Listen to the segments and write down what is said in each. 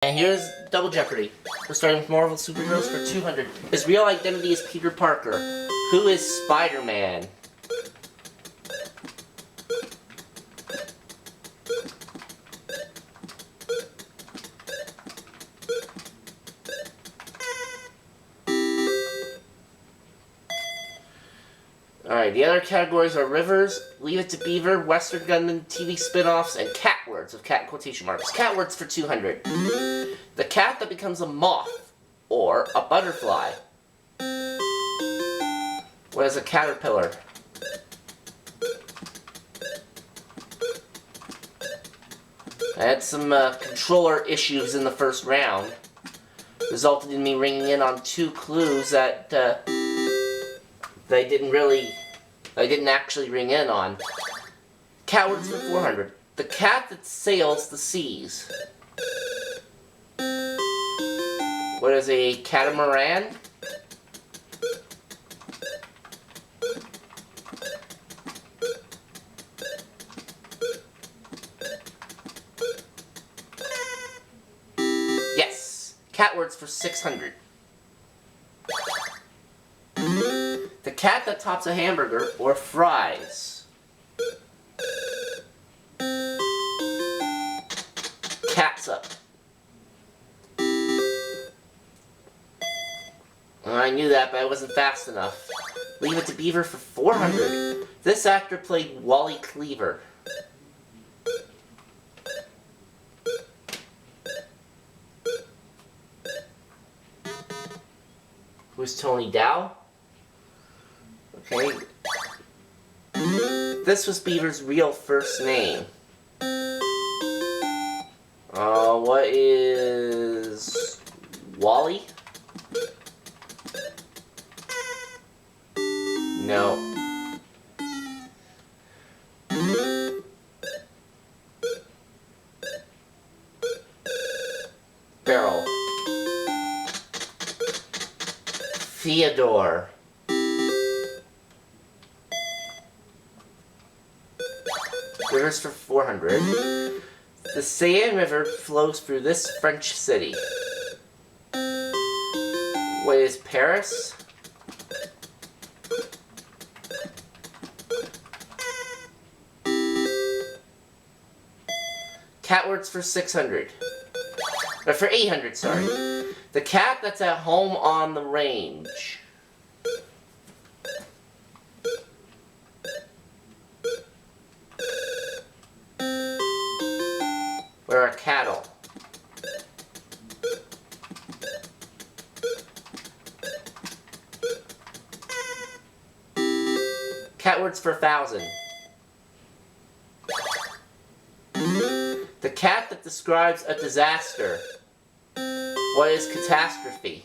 And here's Double Jeopardy. We're starting with Marvel superheroes for 200. His real identity is Peter Parker. Who is Spider-Man? Alright, the other categories are Rivers, Leave It to Beaver, Western Gunman, TV spin-offs, and cat words with cat quotation marks. Cat words for 200. The cat that becomes a moth or a butterfly. What is a caterpillar? I had some controller issues in the first round. Resulted in me ringing in on 2 clues that I didn't actually ring in on. Cat words for 400. The cat that sails the seas. What is a catamaran? Yes, cat words for 600. The cat that tops a hamburger or fries. Catsup. I knew that, but I wasn't fast enough. Leave It to Beaver for 400. This actor played Wally Cleaver. Who's Tony Dow? Okay. This was Beaver's real first name. What is Wally? No. Beryl. Theodore. Rivers for 400. The Seine River flows through this French city. What is Paris? Cat words for 600. Or for 800, sorry. The cat that's at home on the range. Where are cattle? Cat words for 1,000. The cat that describes a disaster. What is catastrophe?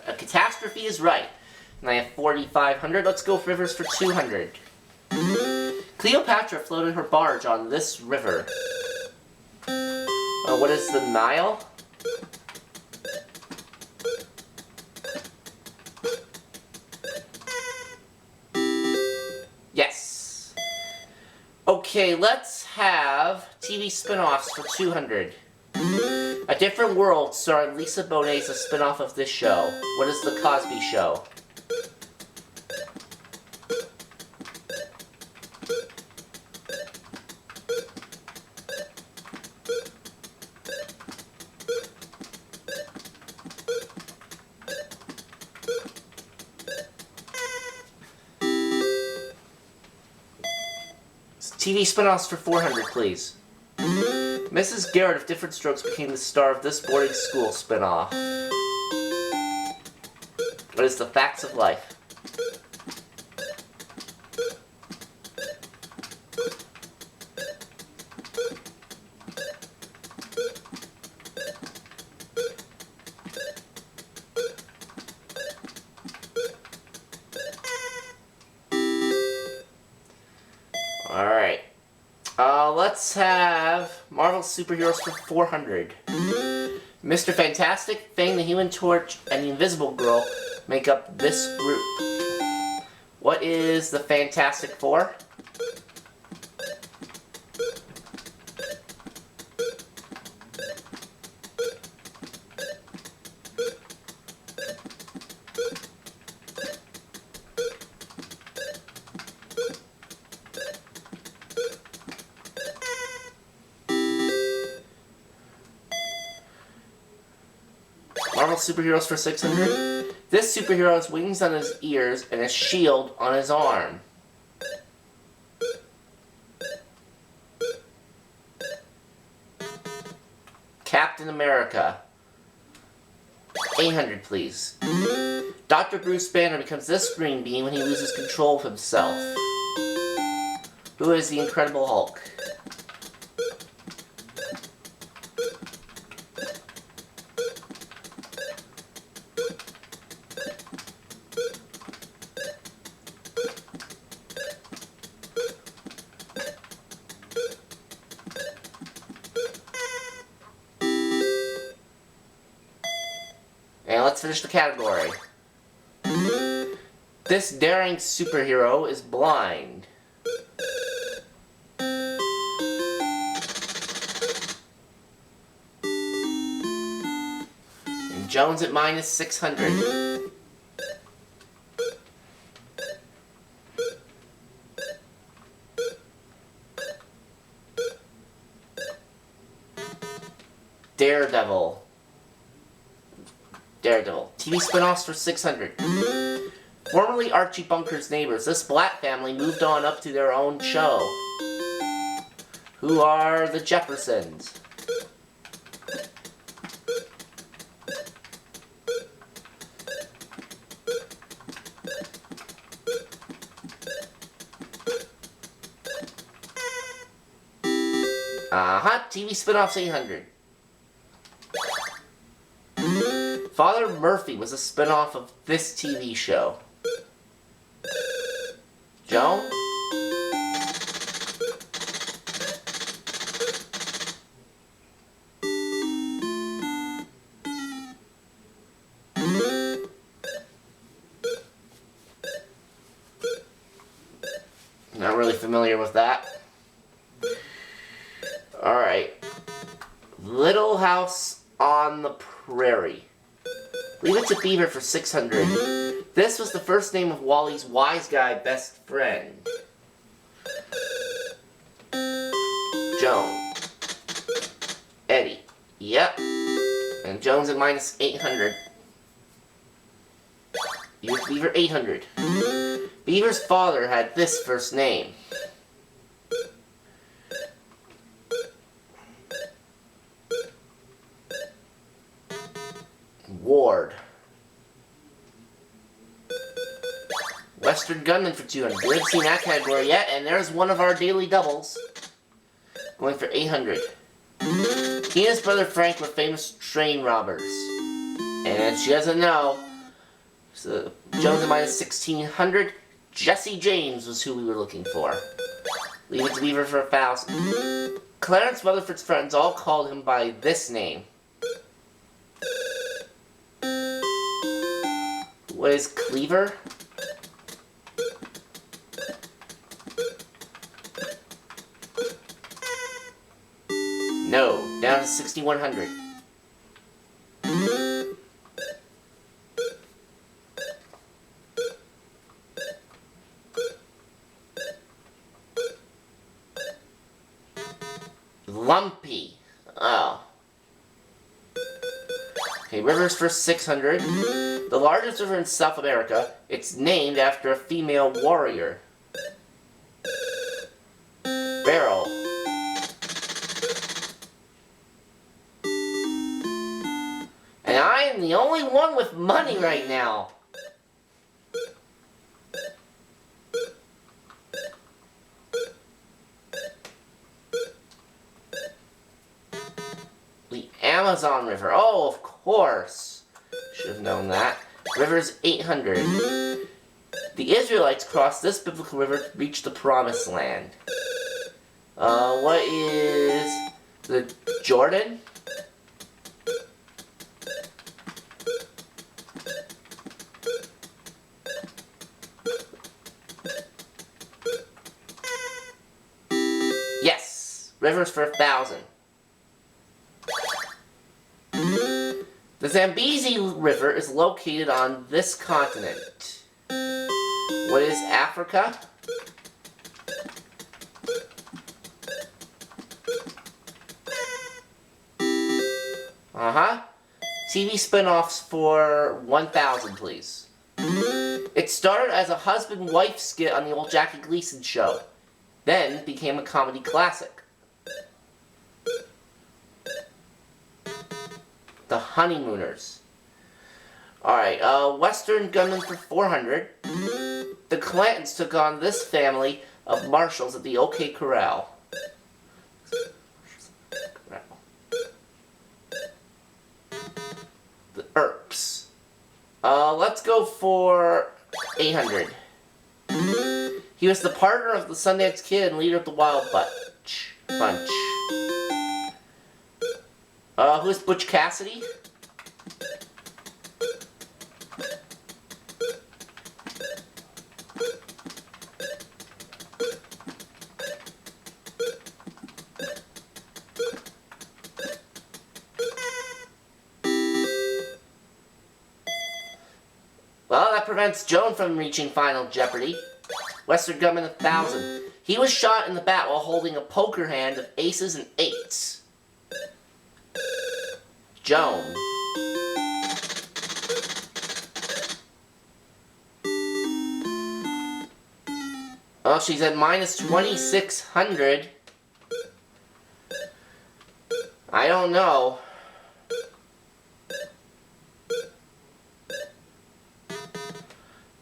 A catastrophe is right. And I have 4,500. Let's go with rivers for 200. Cleopatra floated her barge on this river. What is the Nile? Yes. Okay, let's have TV spin-offs for 200. A Different World starring Lisa Bonet is a spin-off of this show. What is The Cosby Show? TV spin-offs for 400, please. Mrs. Garrett of Different Strokes became the star of this boarding school spin-off. What is The Facts of Life? Alright. Let's have Marvel superheroes for 400. Mr. Fantastic, Fang the Human Torch, and the Invisible Girl make up this group. What is the Fantastic Four? Marvel superheroes for 600. This superhero has wings on his ears and a shield on his arm. Captain America. 800, please. Dr. Bruce Banner becomes this green being when he loses control of himself. Who is the Incredible Hulk? And let's finish the category. This daring superhero is blind. And Jones at minus 600. Daredevil. TV spin-offs for 600. Formerly Archie Bunker's neighbors, this black family moved on up to their own show. Who are the Jeffersons? TV spin-offs 800. Father Murphy was a spin-off of this TV show. Joan? Not really familiar with that. Alright. Little House on the Prairie. Leave It to Beaver for 600. This was the first name of Wally's wise guy best friend. Joan. Eddie. Yep. And Jones at minus 800. Leave It to Beaver 800. Beaver's father had this first name. Ward. Western Gunman for 200. We haven't seen that category yet, and there's one of our daily doubles. Going for 800. He and his brother Frank were famous train robbers. And she doesn't know. So Jones at minus 1600. Jesse James was who we were looking for. Leave It to Beaver for 1,000. Clarence Rutherford's friends all called him by this name. What is Cleaver? No, down to 6,100. Lumpy. Oh. Okay, rivers for 600. The largest river in South America. It's named after a female warrior. Barrel. And I am the only one with money right now. The Amazon River. Oh, of course. Should have known that. River's 800. The Israelites crossed this biblical river to reach the Promised Land. What is the Jordan? Rivers for 1,000. The Zambezi River is located on this continent. What is Africa? TV spin-offs for 1,000, please. It started as a husband-wife skit on the old Jackie Gleason show, then became a comedy classic. The Honeymooners. Alright, Western Gunman for 400. The Clantons took on this family of marshals at the OK Corral. The Earps. Let's go for 800. He was the partner of the Sundance Kid and leader of the Wild Bunch. Who's Butch Cassidy? Well, that prevents Joan from reaching Final Jeopardy. Western Gunman 1,000. He was shot in the back while holding a poker hand of aces and eights. Joan. Oh, she's at minus 2,600. I don't know.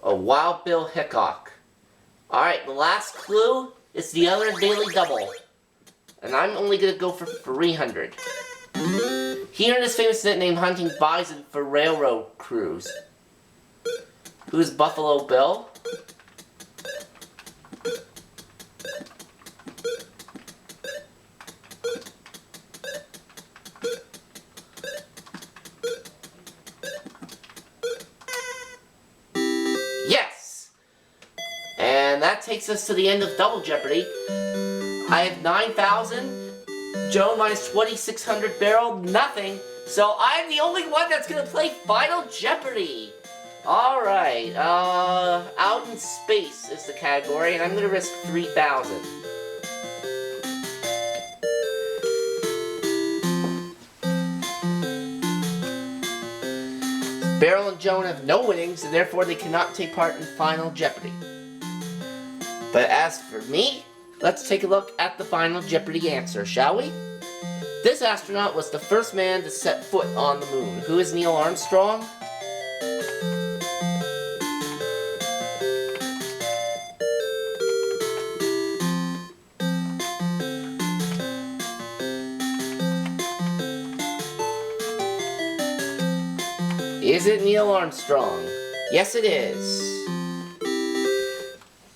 Wild Bill Hickok. Alright, the last clue is the other daily double. And I'm only going to go for 300. He earned his famous nickname hunting bison for railroad crews. Who's Buffalo Bill? Yes! And that takes us to the end of Double Jeopardy. I have 9,000. Joan minus 2,600 barrel, nothing. So I'm the only one that's gonna play Final Jeopardy. Alright, out in space is the category, and I'm gonna risk 3,000. Beryl and Joan have no winnings, and therefore they cannot take part in Final Jeopardy. But as for me, let's take a look at the Final Jeopardy answer, shall we? This astronaut was the first man to set foot on the moon. Who is Neil Armstrong? Is it Neil Armstrong? Yes, it is.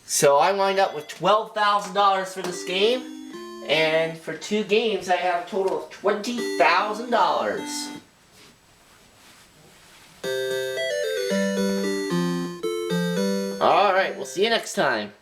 So I wind up with $12,000 for this game, and for 2 games I have a total of $20,000. Alright, we'll see you next time.